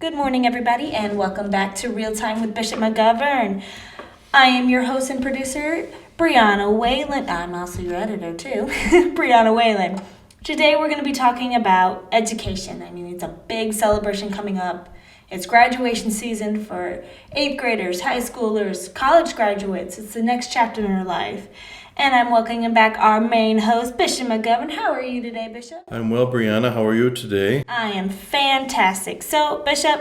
Good morning, everybody, and welcome back to Real Time with Bishop McGovern. I am your host and producer, Brianna Whalen. I'm also your editor, too, Brianna Whalen. Today, we're going to be talking about education. It's a big celebration coming up. It's graduation season for 8th graders, high schoolers, college graduates. It's the next chapter in our life. And I'm welcoming back our main host, Bishop McGovern. How are you today, Bishop? I'm well, Brianna. How are you today? I am fantastic. So, Bishop,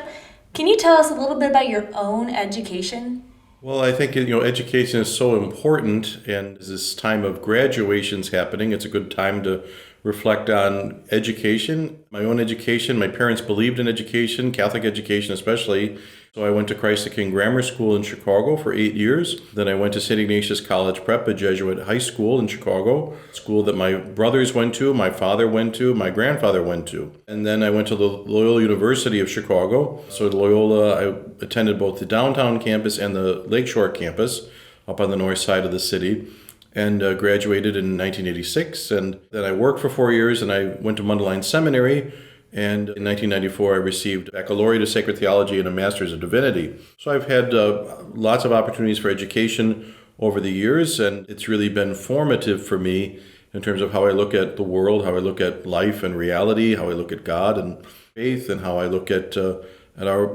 can you tell us a little bit about your own education? Well, I think education is so important, and as this time of graduations happening, it's a good time to reflect on education. My own education, my parents believed in education, Catholic education especially. So I went to Christ the King Grammar School in Chicago for 8 years. Then I went to St. Ignatius College Prep, a Jesuit high school in Chicago, school that my brothers went to, my father went to, my grandfather went to. And then I went to the Loyola University of Chicago. So at Loyola, I attended both the downtown campus and the Lakeshore campus up on the north side of the city, and graduated in 1986. And then I worked for 4 years, and I went to Mundelein Seminary. And in 1994, I received a baccalaureate of sacred theology and a master's of divinity. So I've had lots of opportunities for education over the years, and it's really been formative for me in terms of how I look at the world, how I look at life and reality, how I look at God and faith, and how I look at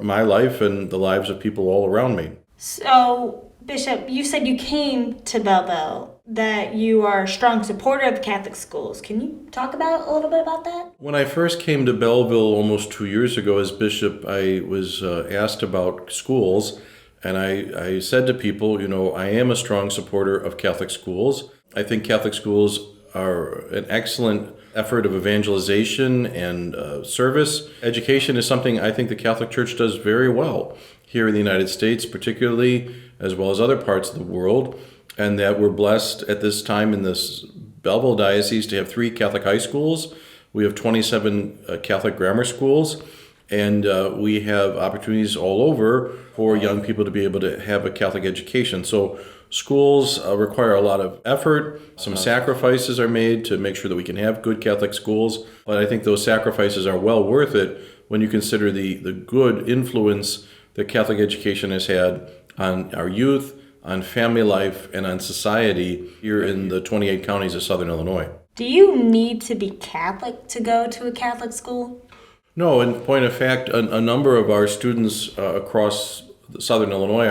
my life and the lives of people all around me. So, Bishop, you said you came to Belleville, that you are a strong supporter of Catholic schools. Can you talk about a little bit about that? When I first came to Belleville almost 2 years ago as bishop, I was asked about schools, and I said to people, I am a strong supporter of Catholic schools. I think Catholic schools are an excellent effort of evangelization and service. Education is something I think the Catholic Church does very well here in the United States, particularly, as well as other parts of the world, and that we're blessed at this time in this Belleville Diocese to have 3 Catholic high schools. We have 27 Catholic grammar schools, and we have opportunities all over for young people to be able to have a Catholic education. So schools require a lot of effort. Some sacrifices are made to make sure that we can have good Catholic schools, but I think those sacrifices are well worth it when you consider the good influence that Catholic education has had on our youth, on family life, and on society here in the 28 counties of Southern Illinois. Do you need to be Catholic to go to a Catholic school? No, in point of fact, a number of our students across Southern Illinois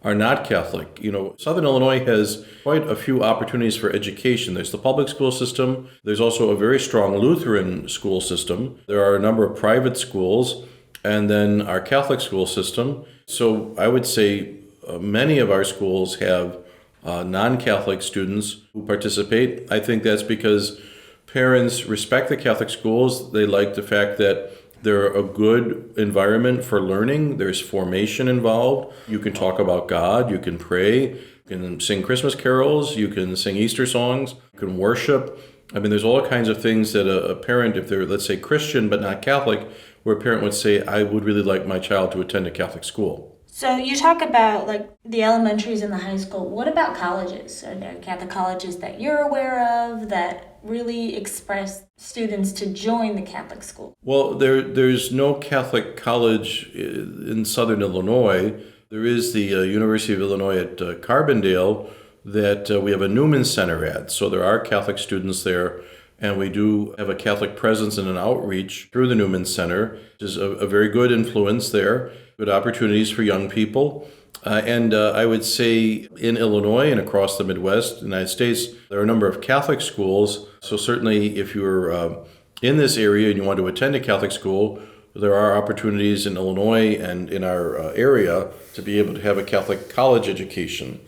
are not Catholic. Southern Illinois has quite a few opportunities for education. There's the public school system. There's also a very strong Lutheran school system. There are a number of private schools, and then our Catholic school system. So I would say many of our schools have non-Catholic students who participate. I think that's because parents respect the Catholic schools. They like the fact that they're a good environment for learning. There's formation involved. You can talk about God. You can pray. You can sing Christmas carols. You can sing Easter songs. You can worship. There's all kinds of things that a parent, if they're, let's say, Christian but not Catholic, where a parent would say, I would really like my child to attend a Catholic school. So you talk about the elementaries and the high school. What about colleges? Are there Catholic colleges that you're aware of that really express students to join the Catholic school? Well, there's no Catholic college in Southern Illinois. There is the University of Illinois at Carbondale that we have a Newman Center at. So there are Catholic students there, and we do have a Catholic presence and an outreach through the Newman Center, which is a very good influence there. Good opportunities for young people. And I would say in Illinois and across the Midwest, United States, there are a number of Catholic schools. So certainly if you're in this area and you want to attend a Catholic school, there are opportunities in Illinois and in our area to be able to have a Catholic college education.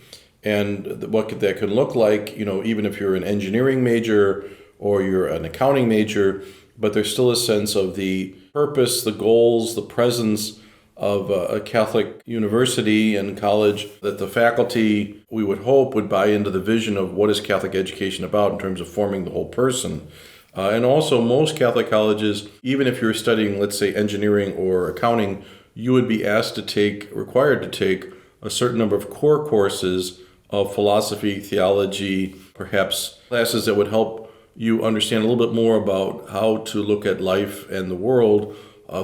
And what that can look like, even if you're an engineering major or you're an accounting major, but there's still a sense of the purpose, the goals, the presence of a Catholic university and college, that the faculty, we would hope, would buy into the vision of what is Catholic education about in terms of forming the whole person. And also most Catholic colleges, even if you're studying, let's say, engineering or accounting, you would be required to take a certain number of core courses of philosophy, theology, perhaps classes that would help you understand a little bit more about how to look at life and the world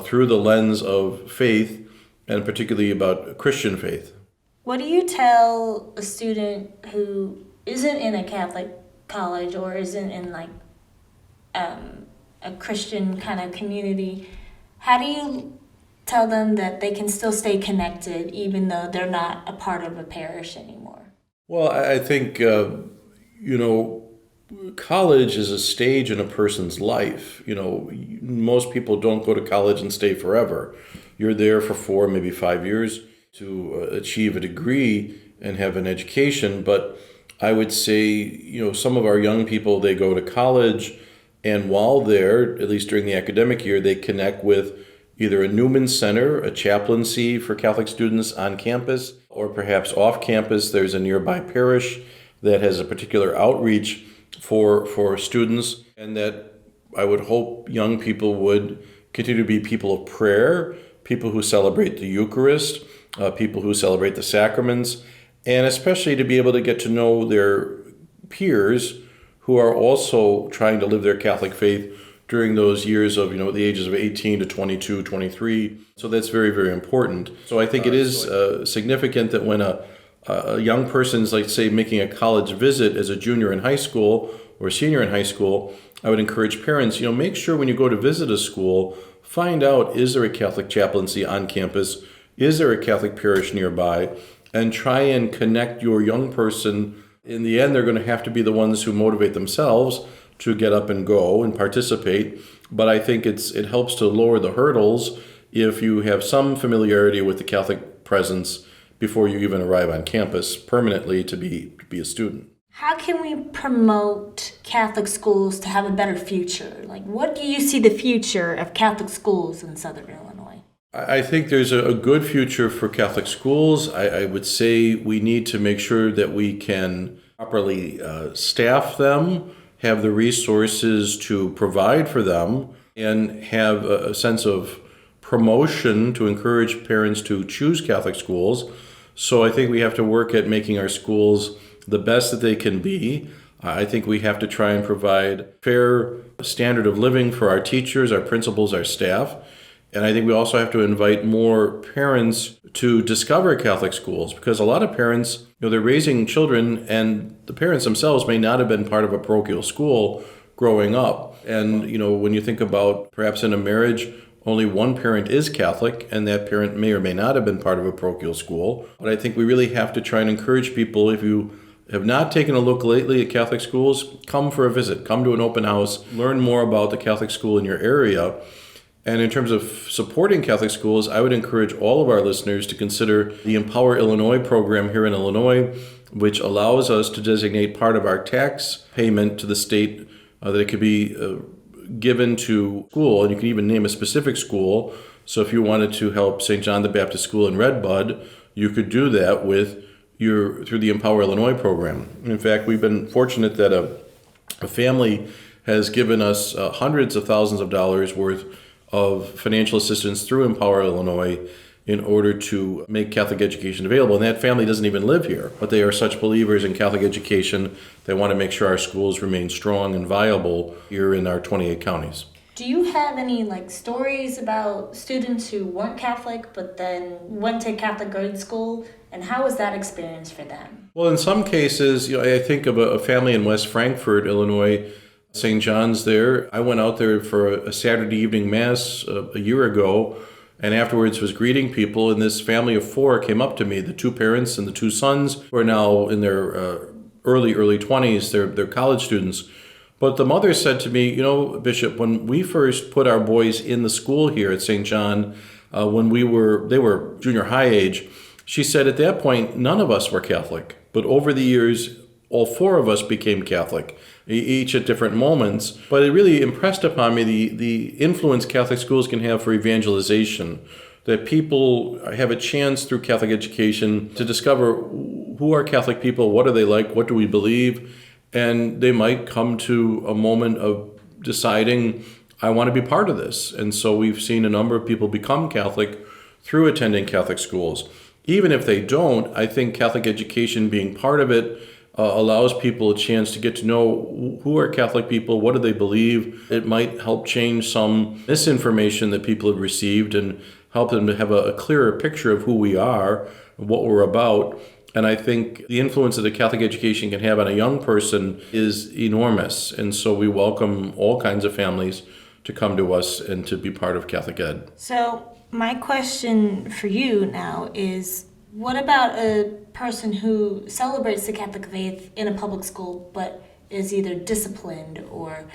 through the lens of faith, and particularly about Christian faith. What do you tell a student who isn't in a Catholic college or isn't in like a Christian kind of community? How do you tell them that they can still stay connected even though they're not a part of a parish anymore? Well, I think, college is a stage in a person's life. Most people don't go to college and stay forever. You're there for 4, maybe 5 years to achieve a degree and have an education. But I would say, some of our young people, they go to college, and while there, at least during the academic year, they connect with either a Newman Center, a chaplaincy for Catholic students on campus, or perhaps off campus, there's a nearby parish that has a particular outreach for students, and that I would hope young people would continue to be people of prayer, people who celebrate the Eucharist, people who celebrate the sacraments, and especially to be able to get to know their peers who are also trying to live their Catholic faith during those years of, the ages of 18 to 22, 23. So that's very, very important. So I think it is significant that when a young person's, like, say, making a college visit as a junior in high school or senior in high school, I would encourage parents, make sure when you go to visit a school, find out, is there a Catholic chaplaincy on campus? Is there a Catholic parish nearby? And try and connect your young person. In the end, they're going to have to be the ones who motivate themselves to get up and go and participate. But I think it helps to lower the hurdles if you have some familiarity with the Catholic presence before you even arrive on campus permanently to be a student. How can we promote Catholic schools to have a better future? Like, what do you see the future of Catholic schools in Southern Illinois? I think there's a good future for Catholic schools. I would say we need to make sure that we can properly staff them, have the resources to provide for them, and have a sense of promotion to encourage parents to choose Catholic schools. So I think we have to work at making our schools the best that they can be. I think we have to try and provide fair standard of living for our teachers, our principals, our staff. And I think we also have to invite more parents to discover Catholic schools, because a lot of parents, they're raising children, and the parents themselves may not have been part of a parochial school growing up. And, when you think about perhaps in a marriage, only one parent is Catholic, and that parent may or may not have been part of a parochial school. But I think we really have to try and encourage people, if you have not taken a look lately at Catholic schools, come for a visit, come to an open house, learn more about the Catholic school in your area. And in terms of supporting Catholic schools, I would encourage all of our listeners to consider the Empower Illinois program here in Illinois, which allows us to designate part of our tax payment to the state that it could be given to school, and you can even name a specific school. So if you wanted to help St. John the Baptist School in Redbud, you could do that through the Empower Illinois program. In fact, we've been fortunate that a family has given us hundreds of thousands of dollars worth of financial assistance through Empower Illinois in order to make Catholic education available. And that family doesn't even live here, but they are such believers in Catholic education, they want to make sure our schools remain strong and viable here in our 28 counties. Do you have any stories about students who weren't Catholic but then went to Catholic grade school, and how was that experience for them? Well, in some cases, I think of a family in West Frankfort, Illinois, St. John's there. I went out there for a Saturday evening mass a year ago, and afterwards was greeting people, and this family of 4 came up to me, the 2 parents and the 2 sons, who are now in their early 20s, they're college students. But the mother said to me, Bishop, when we first put our boys in the school here at St. John, when they were junior high age, she said at that point, none of us were Catholic. But over the years, all 4 of us became Catholic, each at different moments. But it really impressed upon me the influence Catholic schools can have for evangelization, that people have a chance through Catholic education to discover who are Catholic people, what are they like, what do we believe, and they might come to a moment of deciding, I want to be part of this. And so we've seen a number of people become Catholic through attending Catholic schools. Even if they don't, I think Catholic education being part of it allows people a chance to get to know who are Catholic people, what do they believe. It might help change some misinformation that people have received and help them to have a clearer picture of who we are, what we're about. And I think the influence that a Catholic education can have on a young person is enormous. And so we welcome all kinds of families to come to us and to be part of Catholic Ed. So my question for you now is, what about a person who celebrates the Catholic faith in a public school but is either disciplined or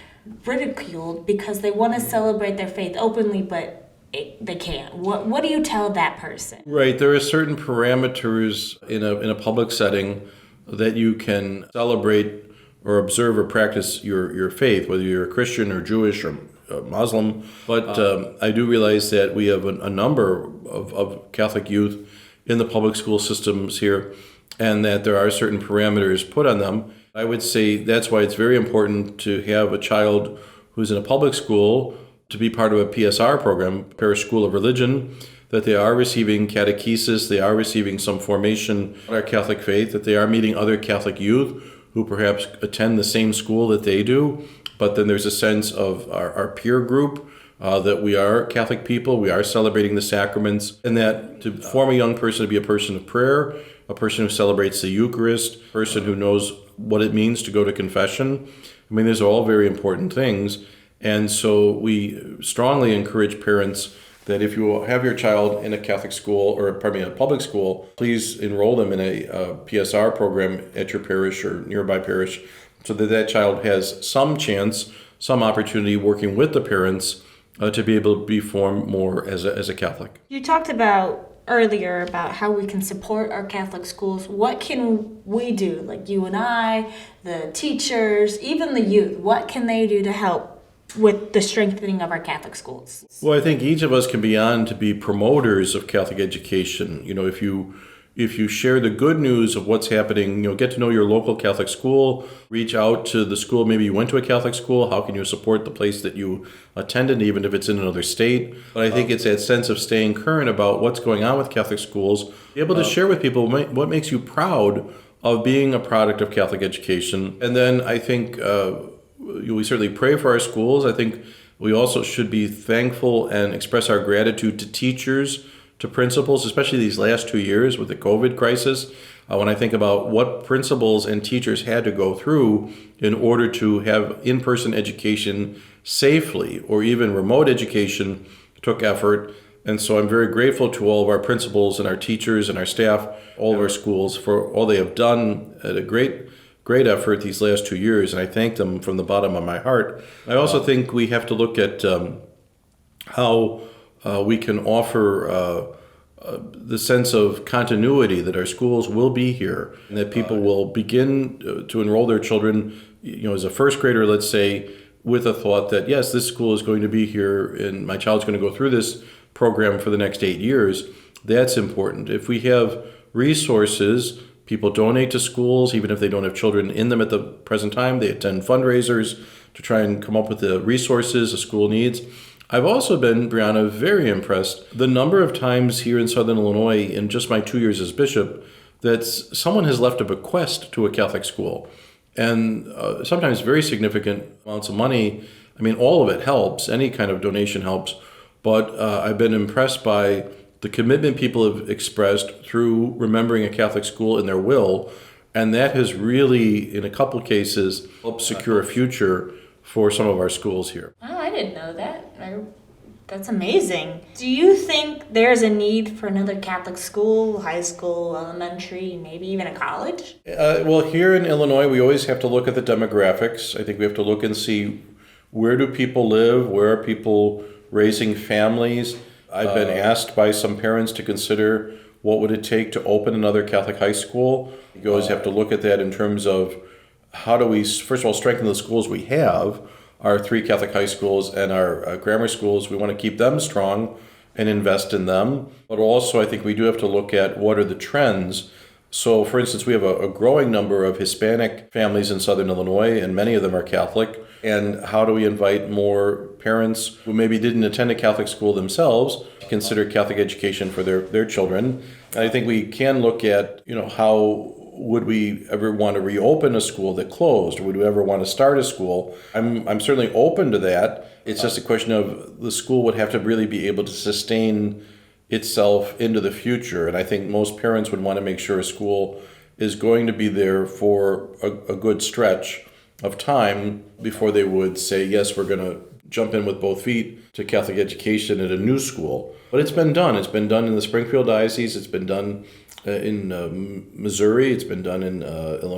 ridiculed because they want to celebrate their faith openly but they can't? What do you tell that person? Right. There are certain parameters in a public setting that you can celebrate or observe or practice your faith, whether you're a Christian or Jewish or Muslim. But I do realize that we have a number of Catholic youth in the public school systems here, and that there are certain parameters put on them. I would say that's why it's very important to have a child who's in a public school to be part of a PSR program, Parish School of Religion, that they are receiving catechesis, they are receiving some formation on our Catholic faith, that they are meeting other Catholic youth who perhaps attend the same school that they do. But then there's a sense of our peer group, that we are Catholic people, we are celebrating the sacraments, and that to form a young person to be a person of prayer, a person who celebrates the Eucharist, a person who knows what it means to go to confession. I mean, these are all very important things. And so we strongly encourage parents that if you have your child in a Catholic school, or pardon me, a public school, please enroll them in a PSR program at your parish or nearby parish, so that that child has some chance, some opportunity working with the parents to be able to be formed more as a Catholic. You talked about earlier about how we can support our Catholic schools. What can we do, like you and I, the teachers, even the youth? What can they do to help with the strengthening of our Catholic schools? Well, I think each of us can be on to be promoters of Catholic education. You know, if you share the good news of what's happening, get to know your local Catholic school, reach out to the school. Maybe you went to a Catholic school. How can you support the place that you attended, even if it's in another state? But I think it's that sense of staying current about what's going on with Catholic schools, be able to share with people what makes you proud of being a product of Catholic education. And then I think we certainly pray for our schools. I think we also should be thankful and express our gratitude to teachers, to principals, especially these last 2 years with the COVID crisis. When I think about what principals and teachers had to go through in order to have in-person education safely, or even remote education took effort. And so I'm very grateful to all of our principals and our teachers and our staff, all of our schools, for all they have done at a great effort these last 2 years, and I thank them from the bottom of my heart. I also think we have to look at how we can offer the sense of continuity, that our schools will be here, and that people will begin to enroll their children, as a first grader, let's say, with a thought that, yes, this school is going to be here, and my child's going to go through this program for the next 8 years. That's important. If we have resources, people donate to schools, even if they don't have children in them at the present time. They attend fundraisers to try and come up with the resources a school needs. I've also been, Brianna, very impressed the number of times here in Southern Illinois, in just my 2 years as bishop, that someone has left a bequest to a Catholic school. And sometimes very significant amounts of money. I mean, all of it helps. Any kind of donation helps. But I've been impressed by the commitment people have expressed through remembering a Catholic school in their will, and that has really, in a couple cases, helped secure a future for some of our schools here. Oh, I didn't know that. That's amazing. Do you think there's a need for another Catholic school, high school, elementary, maybe even a college? Well, here in Illinois, we always have to look at the demographics. I think we have to look and see, where do people live? Where are people raising families? I've been asked by some parents to consider, what would it take to open another Catholic high school? You always have to look at that in terms of, how do we, first of all, strengthen the schools we have, our 3 Catholic high schools and our grammar schools. We want to keep them strong and invest in them. But also, I think we do have to look at, what are the trends. So, for instance, we have a growing number of Hispanic families in Southern Illinois, and many of them are Catholic. And how do we invite more parents who maybe didn't attend a Catholic school themselves to consider Catholic education for their children? And I think we can look at, how would we ever want to reopen a school that closed? Would we ever want to start a school? I'm certainly open to that. It's just a question of the school would have to really be able to sustain itself into the future. And I think most parents would want to make sure a school is going to be there for a good stretch of time before they would say, yes, we're going to jump in with both feet to Catholic education at a new school. But it's been done. It's been done in the Springfield Diocese. It's been done in Missouri. It's been done in Illinois.